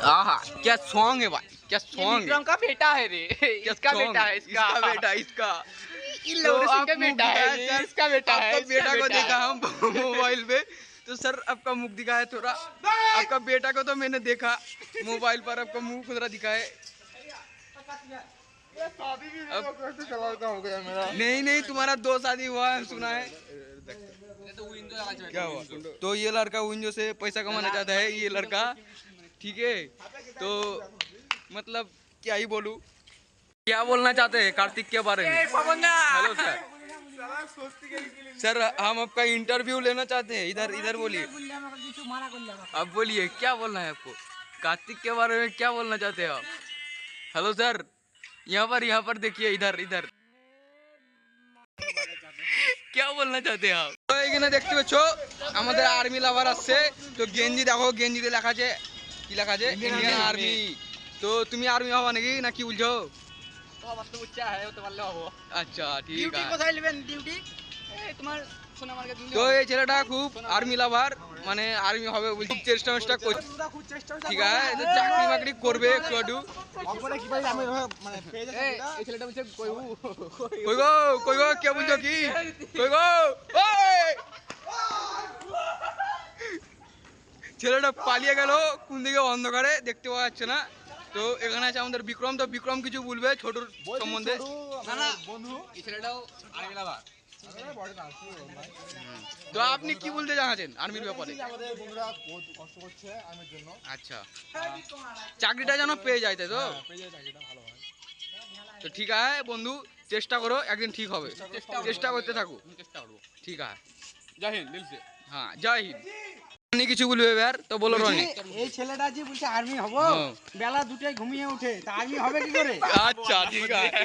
आहा क्या सॉन्ग है भाई, क्या सॉन्ग है। का बेटा है रे, इसका बेटा है, इसका बेटा, इसका इसका बेटा है, इसका बेटा है। आपका बेटा को देखा हम मोबाइल पे, तो सर आपका मुख दिखा है थोड़ा। आपका बेटा को तो मैंने देखा मोबाइल पर, आपका मुंह खुदरा दिखा है। नहीं नहीं, तुम्हारा 2 शादी हुआ है सुना है। क्या हुआ? तो ये लड़का विंडो से पैसा कमाना चाहता है, ये लड़का, ठीक है। तो मतलब क्या ही बोलूं, क्या बोलना चाहते हैं कार्तिक के बारे में? हेलो सर, सर हम आपका इंटरव्यू लेना चाहते हैं। इधर इधर बोलिए, आप बोलिए क्या बोलना है आपको कार्तिक के बारे में, क्या बोलना चाहते हैं आप? हेलो सर, यहाँ पर देखिए, इधर इधर क्या बोलना चाहते हैं आप? তো এখানে দেখতে পাচ্ছ আমাদের আর্মি লাভার আসছে। তো গেঞ্জি দেখো, গেঞ্জিতে লেখা আছে, কি লেখা আছে? Indian army. তো তুমি আর্মি হবা নাকি, না কি বলছো? আচ্ছা ঠিক আছে। তো এই ছেলেটা খুব আর্মি লাভার, মানে আর্মি হবে বলছে, খুব চেষ্টা করছে, ঠিক আছে। তো চাকরি বাকরি করবে একটু একটু। কই গো কে বলছো কি? কই গো, ছেলেটা পালিয়ে গেল কোন দিকে, অন্ধকারে দেখতে পাওয়া যাচ্ছে না। তো এখানে আছে আমাদের বিক্রম। তো বিক্রম কিছু বলবে ছোটুর সম্বন্ধে। তো আপনি কি বলতে চাচ্ছেন আর্মির ব্যাপারে? আচ্ছা, চাকরিটা যেন পেয়ে যায়, তাই তো? তো ঠিক আছে বন্ধু, চেষ্টা করো, একদিন ঠিক হবে। চেষ্টা করতে থাকো, ঠিক আছে। জয় হিন্দ দিল সে। হ্যাঁ জয় হিন্দ। রনি কিছু বলবে এবার, তো বলো রনি। এই ছেলেটা যে বলছে আর্মি হবো, বেলা 2টায় ঘুমিয়ে ওঠে, তা আর্মি হবে কি করে? আচ্ছা ঠিক আছে।